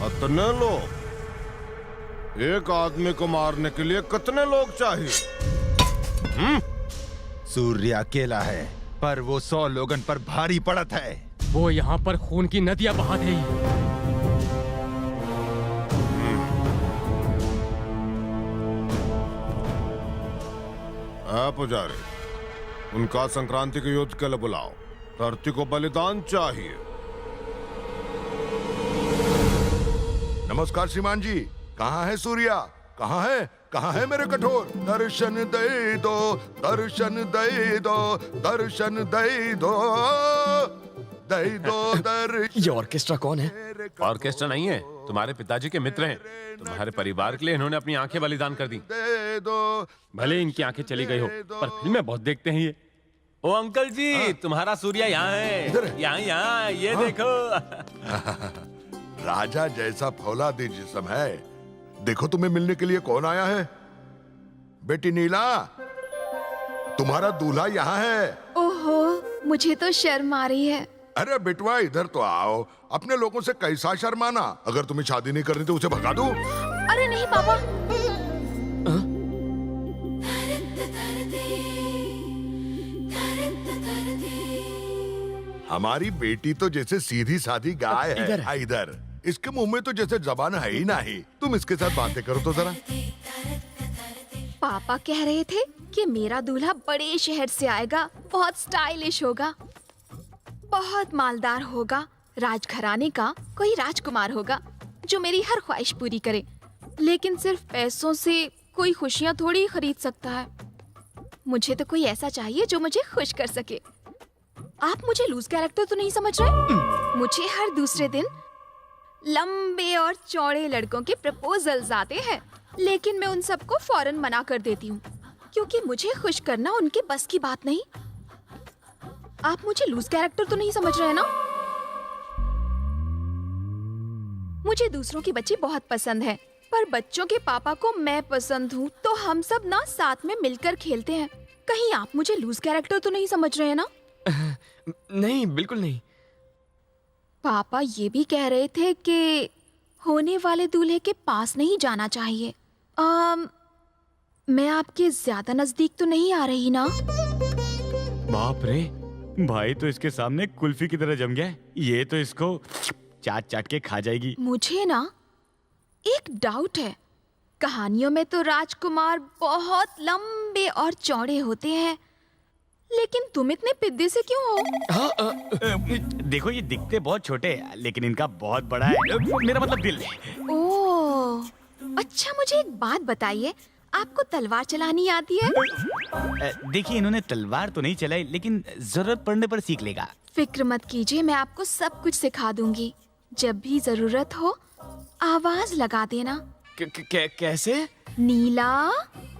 इतने लोग? एक आदमी को मारने के लिए कितने लोग चाहिए? सूर्य अकेला है, पर वो 100 लोगन पर भारी पड़त है। वो यहाँ पर खून की नदियां बहा रही है। पुजारी, उनका संक्रांति के युद्ध के लिए बुलाओ। धरती को बलिदान चाहिए। नमस्कार श्रीमान जी, कहाँ है सूर्या? कहाँ है? कहाँ है मेरे कठोर? दर्शन दे दो, दर्शन दे दो, दर्शन दे दो, दे दो दर्शन। ये ऑर्केस्ट्रा कौन है? ऑर्केस्ट्रा नहीं है, तुम्हारे पिताजी के मित्र हैं। तुम्हारे परिवार के लिए इन्होंने अपनी आंखें बलिदान कर दी। दे दो। भले इनकी आंखें चली गई हो, पर फिल्में बहुत देखते हैं ये। ओ अंकल जी, तुम्हारा सूर्या यहाँ है। यहाँ ये देखो। राजा जैसा फौलादी जिस्म है। देखो तुम्हें मिलने के लिए कौन आया है। बेटी नीला, तुम्हारा दूल्हा यहाँ है। ओहो, मुझे तो शर्म आ रही है। अरे बेटवा, इधर तो आओ। अपने लोगों से कैसा शर्माना। अगर तुम्हें शादी नहीं करनी तो उसे भगा दो। अरे नहीं पापा। हमारी बेटी तो जैसे सीधी सादी गाय है। इधर। इधर इसके मुंह में तो जैसे जबान है ही नहीं। तुम इसके साथ बातें करो तो जरा। पापा कह रहे थे कि मेरा दूल्हा बड़े शहर से आएगा, बहुत स्टाइलिश होगा, बहुत मालदार होगा, राजघराने का कोई राजकुमार होगा जो मेरी हर ख्वाहिश पूरी करे। लेकिन सिर्फ पैसों से कोई खुशियाँ थोड़ी खरीद सकता है। मुझे तो कोई ऐसा चाहिए जो मुझे खुश कर सके। आप मुझे लूज कैरेक्टर तो नहीं समझ रहे? मुझे हर दूसरे दिन लंबे और चौड़े लड़कों के प्रपोजल्स आते हैं, लेकिन मैं उन सबको फौरन मना कर देती हूँ, क्योंकि मुझे खुश करना उनके बस की बात नहीं। आप मुझे लूज कैरेक्टर तो नहीं समझ रहे ना? मुझे दूसरों की बच्ची बहुत पसंद है, पर बच्चों के पापा को मैं पसंद हूँ, तो हम सब ना साथ में मिलकर खेलते हैं। कहीं आप मुझे लूज कैरेक्टर तो नहीं समझ रहे हैं ना? नहीं, बिल्कुल नहीं। पापा ये भी कह रहे थे कि होने वाले दूल्हे के पास नहीं जाना चाहिए। मैं आपके ज्यादा नजदीक तो नहीं आ रही ना? बाप रे, भाई तो इसके सामने कुल्फी की तरह जम गया है। ये तो इसको चाट चाट के खा जाएगी। मुझे ना एक डाउट है। कहानियों में तो राजकुमार बहुत लंबे और चौड़े होते हैं, लेकिन तुम इतने पिद्दे से क्यों हो? देखो, ये दिखते बहुत छोटे हैं, लेकिन इनका बहुत बड़ा है। मेरा मतलब दिल है। ओह, अच्छा मुझे एक बात बताइए, आपको तलवार चलानी आती है? देखिए, इन्होंने तलवार तो नहीं चलाई, लेकिन जरूरत पड़ने पर सीख लेगा। फिक्र मत कीजिए, मैं आपको सब कुछ सिखा दूंगी। जब भी जरूरत हो आवाज लगा देना। कैसे? नीला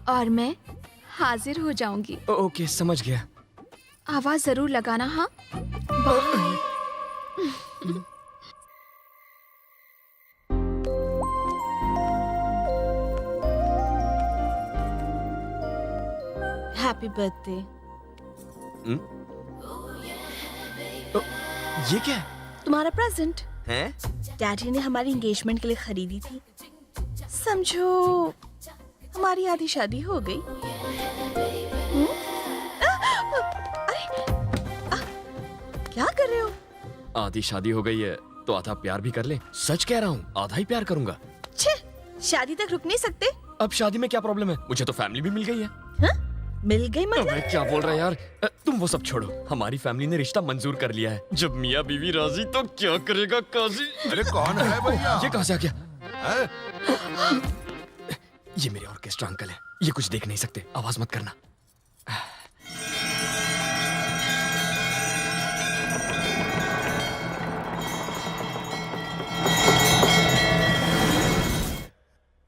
और मैं हाजिर हो जाऊंगी। ओके, समझ गया। आवाज जरूर लगाना। हाँ, बाय। Happy birthday. ये क्या है? तुम्हारा प्रेजेंट हैं? डैडी ने हमारी एंगेजमेंट के लिए खरीदी थी। समझो हमारी आधी शादी हो गई। क्या कर रहे हो? आधी शादी हो गई है तो आधा प्यार भी कर ले। सच कह रहा हूँ, आधा ही प्यार करूंगा। छे, शादी तक रुक नहीं सकते? अब शादी में क्या प्रॉब्लम है? मुझे तो फैमिली भी मिल गई है। हाँ? मिल गई मतलब? अबे क्या बोल रहा है यार? तुम वो सब छोड़ो, हमारी फैमिली ने रिश्ता मंजूर कर लिया है। जब मियाँ बीवी राजी तो क्या करेगा काजी? अरे कौन है भैया? ये कहाँ से आ गया? है? ये मेरे ऑर्केस्ट्रा अंकल है। ये कुछ देख नहीं सकते, आवाज मत करना।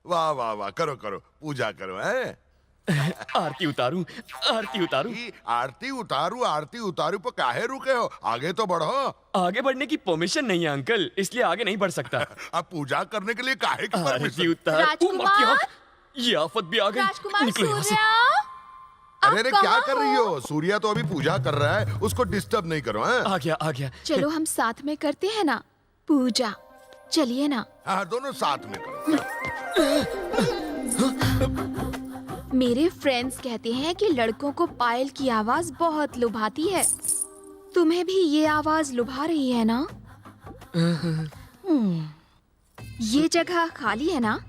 वाह वाह वाह, करो करो, पूजा करो। है आरती उतारूं, आरती उतारूं। आरती उतारू, आरती उतारू पर काहे रुके हो? आगे तो बढ़ो। आगे बढ़ने की परमिशन नहीं है अंकल, इसलिए आगे नहीं बढ़ सकता। अब पूजा करने के लिए काहे की आरती परमिशन? उतार। राजकुमार! ये आफत भी आ गई। राजकुमार निकलो यहाँ से। सूर्या, अरे क्या कर रही हो? सूर्या तो अभी पूजा कर रहा है, उसको डिस्टर्ब नहीं करो। हैं? आ गया, आ गया। चलो हम साथ में करते हैं ना पूजा। चलिए ना। हाँ, दोनों साथ में करो। मेरे फ्रेंड्स कहते हैं कि लड़कों को पायल की आवाज बहुत लुभाती है। तुम्हें भी ये आवाज लुभा रही है ना? ये जगह खाली है ना?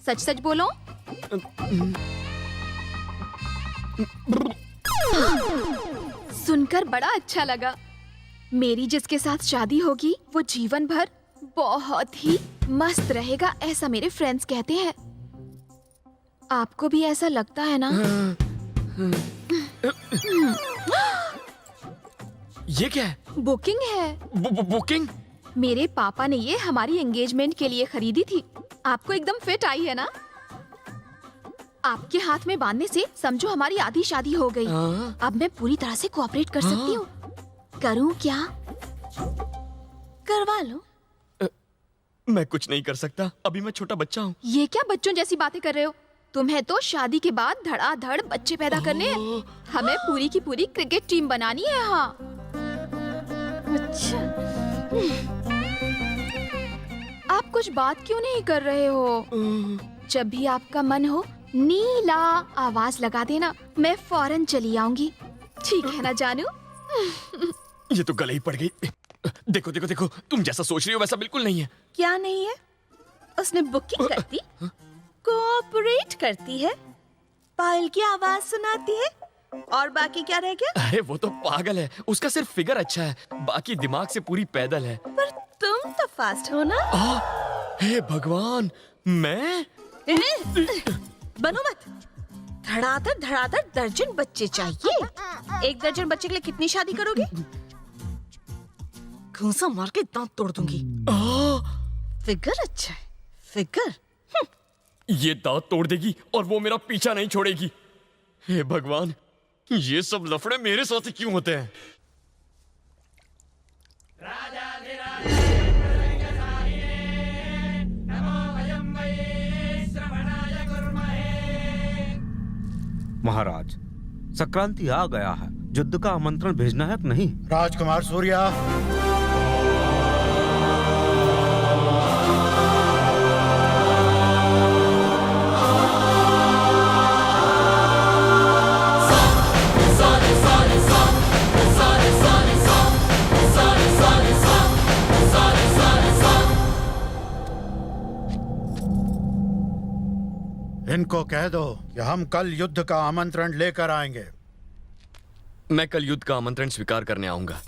सच सच बोलो। सुनकर बड़ा अच्छा लगा। मेरी जिसके साथ शादी होगी वो जीवन भर बहुत ही मस्त रहेगा, ऐसा मेरे फ्रेंड्स कहते हैं। आपको भी ऐसा लगता है ना? ये क्या है? बुकिंग है। बुकिंग? मेरे पापा ने ये हमारी एंगेजमेंट के लिए खरीदी थी। आपको एकदम फिट आई है ना? आपके हाथ में बांधने से समझो हमारी आधी शादी हो गई। अब मैं पूरी तरह से कोऑपरेट कर सकती हूँ। करूँ क्या? करवा लो। मैं कुछ नहीं कर सकता, अभी मैं छोटा बच्चा हूँ। ये क्या बच्चों जैसी बातें कर रहे हो? तुम्हें तो शादी के बाद धड़ाधड़ बच्चे पैदा करने हैं। हमें पूरी की पूरी क्रिकेट टीम बनानी है। हाँ। अच्छा। आप कुछ बात क्यों नहीं कर रहे हो? जब भी आपका मन हो नीला आवाज लगा देना, मैं फौरन चली आऊंगी। ठीक है ना जानू? ये तो गले ही पड़ गई। देखो देखो देखो, तुम जैसा सोच रही हो वैसा बिल्कुल नहीं है। क्या नहीं है? उसने बुकिंग करती, कोऑपरेट करती है, पायल की आवाज सुनाती है, और बाकी क्या रह गया? अरे वो तो पागल है, उसका सिर्फ फिगर अच्छा है, बाकी दिमाग से पूरी पैदल है। पर तुम तो फास्ट हो ना? हे भगवान, मैं? बनो मत। धड़ाधड़ धड़ाधड़ दर्जन बच्चे चाहिए। 1 दर्जन बच्चे के लिए कितनी शादी करोगे? घूंसा मार के दांत तोड़ दूंगी। फिगर अच्छा है, फिगर। ये दांत तोड़ देगी और वो मेरा पीछा नहीं छोड़ेगी। हे भगवान, ये सब लफड़े मेरे साथ ही क्यों होते हैं? महाराज, संक्रांति आ गया है, युद्ध का आमंत्रण भेजना है कि नहीं? राजकुमार सूर्या, इनको कह दो कि हम कल युद्ध का आमंत्रण लेकर आएंगे। मैं कल युद्ध का आमंत्रण स्वीकार करने आऊंगा।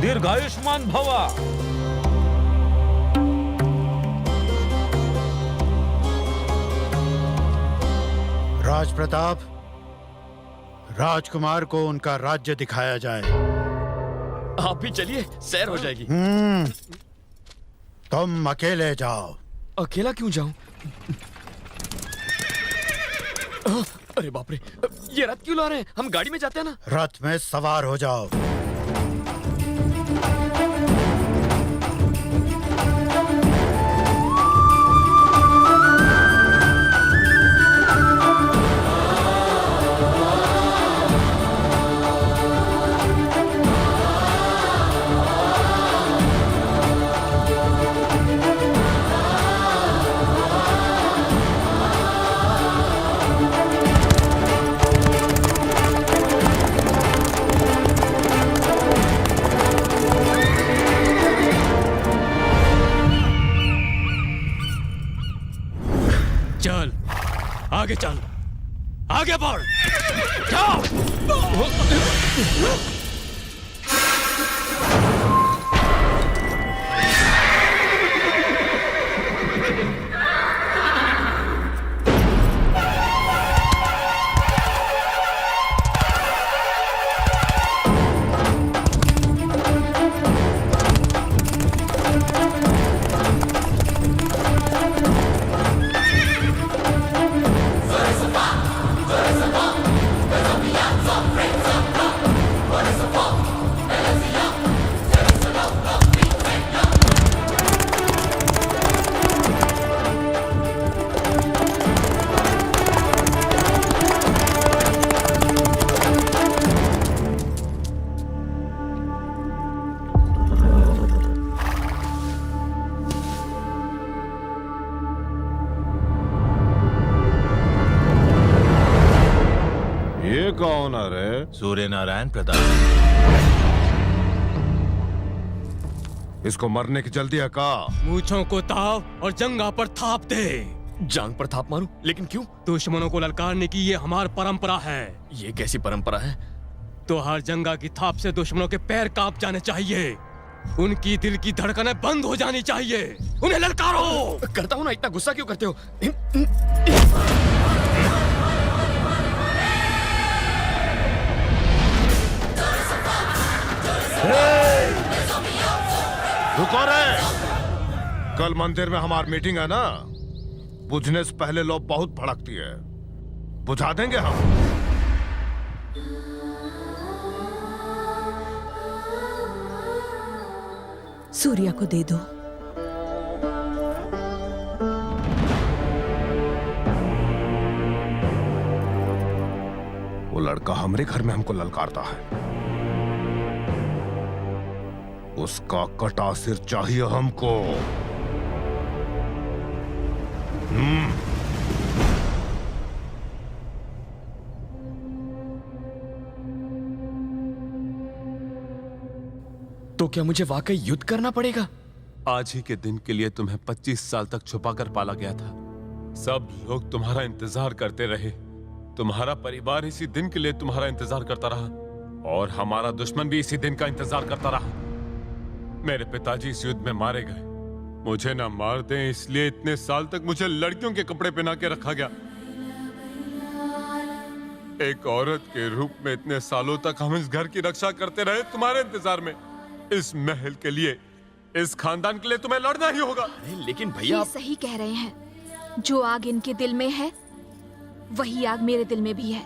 दीर्घायुष्मान भवा। राज प्रताप, राजकुमार को उनका राज्य दिखाया जाए। आप भी चलिए, सैर हो जाएगी। तुम अकेले जाओ। अकेला क्यों जाऊं? अरे बाप रे, ये रथ क्यों ला रहे हैं? हम गाड़ी में जाते हैं ना। रथ में सवार हो जाओ। चल आगे, चल आगे बढ़, जाओ। कौन है रे? सूर्य नारायण प्रताप। इसको मरने की जल्दी है का? मूंछों को ताव और जंगा पर थाप दे। जांग पर थाप मारूं? लेकिन क्यों? दुश्मनों को ललकारने की ये हमारी परंपरा है। ये कैसी परंपरा है? तो हर जंगा की थाप से दुश्मनों के पैर कांप जाने चाहिए, उनकी दिल की धड़कनें बंद हो जानी चाहिए। उन्हें ललकारो। करता हूं ना, इतना गुस्सा क्यों करते हो? रुको रे! कल मंदिर में हमारी मीटिंग है ना, बुझने से पहले लोग बहुत भड़कती है, बुझा देंगे हम। सूर्या को दे दो। वो लड़का हमारे घर में हमको ललकारता है, उसका कटा सिर चाहिए हमको। तो क्या मुझे वाकई युद्ध करना पड़ेगा? आज ही के दिन के लिए तुम्हें 25 साल तक छुपाकर पाला गया था। सब लोग तुम्हारा इंतजार करते रहे, तुम्हारा परिवार इसी दिन के लिए तुम्हारा इंतजार करता रहा, और हमारा दुश्मन भी इसी दिन का इंतजार करता रहा। मेरे पिताजी इस युद्ध में मारे गए, मुझे ना मार दें इसलिए इतने साल तक मुझे लड़कियों के कपड़े पहना के रखा गया। एक औरत के रूप में इतने सालों तक हम इस घर की रक्षा करते रहे तुम्हारे इंतजार में। इस महल के लिए, इस खानदान के लिए तुम्हें लड़ना ही होगा। लेकिन भैया, ये सही कह रहे हैं। जो आग इनके दिल में है, वही आग मेरे दिल में भी है।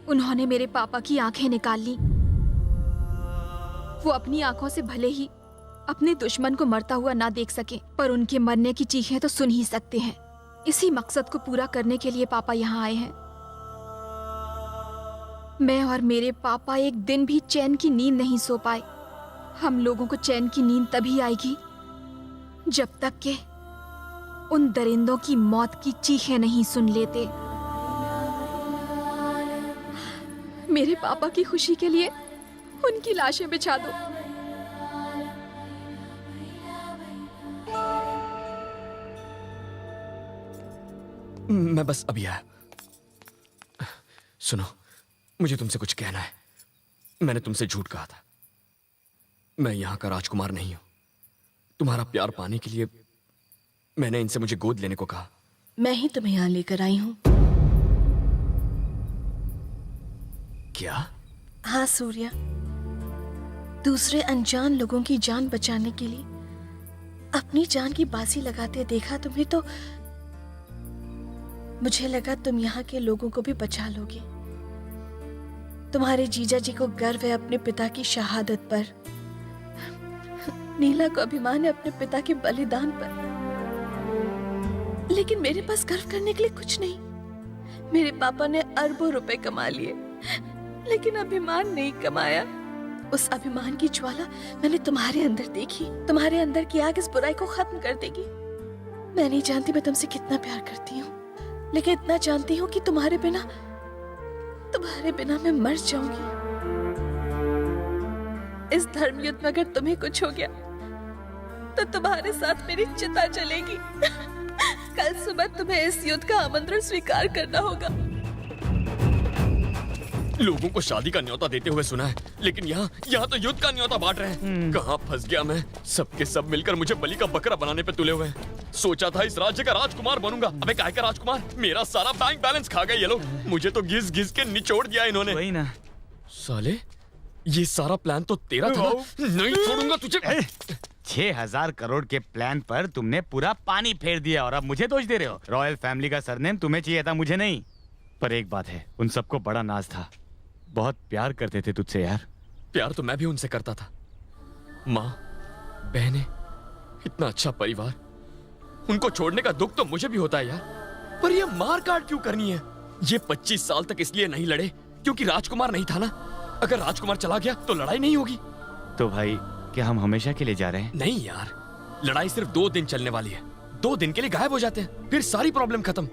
उन्होंने मेरे पापा की आंखें निकाल ली। वो अपनी आंखों से भले ही अपने दुश्मन को मरता हुआ ना देख सके, पर उनके मरने की चीखें तो सुन ही सकते हैं। इसी मकसद को पूरा करने के लिए पापा यहाँ आए हैं। मैं और मेरे पापा एक दिन भी चैन की नींद नहीं सो पाए। हम लोगों को चैन की नींद तभी आएगी जब तक के उन दरिंदों की मौत की चीखें नहीं सुन लेते। मेरे पापा की खुशी के लिए उनकी लाशें बिछा दो। मैं बस अभी आया। सुनो, मुझे तुमसे कुछ कहना है। मैंने तुमसे झूठ कहा था। मैं यहां का राजकुमार नहीं हूं। तुम्हारा प्यार पाने के लिए मैंने इनसे मुझे गोद लेने को कहा। मैं ही तुम्हें यहाँ लेकर आई हूँ। क्या? हाँ सूर्या, दूसरे अनजान लोगों की जान बचाने के लिए अपनी जान की बाजी लगाते देखा तुम्हें, तो मुझे लगा तुम यहाँ के लोगों को भी बचा लोगे। तुम्हारे जीजा जी को गर्व है अपने पिता की शहादत पर, नीला को अभिमान है अपने पिता के बलिदान पर, लेकिन मेरे पास गर्व करने के लिए कुछ नहीं। मेरे पापा ने अरबों रुपए कमा लिए, लेकिन अभिमान नहीं कमाया। उस अभिमान की ज्वाला मैंने तुम्हारे अंदर देखी। तुम्हारे अंदर की आग इस बुराई को खत्म कर देगी। मैं नहीं जानती मैं तुमसे कितना प्यार करती हूँ, लेकिन इतना जानती हूँ कि तुम्हारे बिना मैं मर जाऊंगी। इस धर्म युद्ध में अगर तुम्हें कुछ हो गया तो तुम्हारे साथ मेरी चिता जलेगी। कल सुबह तुम्हें इस युद्ध का आमंत्रण स्वीकार करना होगा। लोगों को शादी का न्योता देते हुए सुना है, लेकिन यहाँ तो युद्ध का न्योता बांट रहे हैं। कहाँ फंस गया मैं? सबके सब मिलकर मुझे बलि का बकरा बनाने पे तुले हुए हैं। सोचा था इस राज्य का राजकुमार बनूंगा। अबे काहे का राजकुमार? मेरा सारा बैंक बैलेंस खा गए ये लोग। मुझे तो घिस घिस के निचोड़ दिया इन्होंने। वही ना साले, ये सारा प्लान तो तेरा था। नहीं छोड़ूंगा तुझे। 6,000 करोड़ के प्लान पर तुमने पूरा पानी फेर दिया और अब मुझे दोष दे रहे हो। रॉयल फैमिली का सरनेम तुम्हें चाहिए था, मुझे नहीं। पर एक बात है, उन सबको बड़ा नाज था, बहुत प्यार करते थे तुझसे यार। प्यार तो मैं भी उनसे करता था। माँ, बहनें, इतना अच्छा परिवार, उनको छोड़ने का दुख तो मुझे भी होता है यार। पर ये मार काट क्यों करनी है? ये 25 साल तक इसलिए नहीं लड़े क्योंकि राजकुमार नहीं था ना। अगर राजकुमार चला गया तो लड़ाई नहीं होगी। तो भाई, क्या हम हमेशा के लिए जा रहे हैं? नहीं यार, लड़ाई सिर्फ 2 दिन चलने वाली है। 2 दिन के लिए गायब हो जाते हैं, फिर सारी प्रॉब्लम खत्म।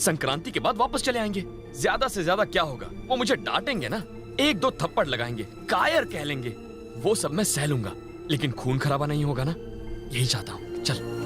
संक्रांति के बाद वापस चले आएंगे। ज्यादा से ज्यादा क्या होगा, वो मुझे डांटेंगे ना, 1-2 थप्पड़ लगाएंगे, कायर कह लेंगे, वो सब मैं सह लूंगा, लेकिन खून खराबा नहीं होगा ना, यही चाहता हूँ। चल।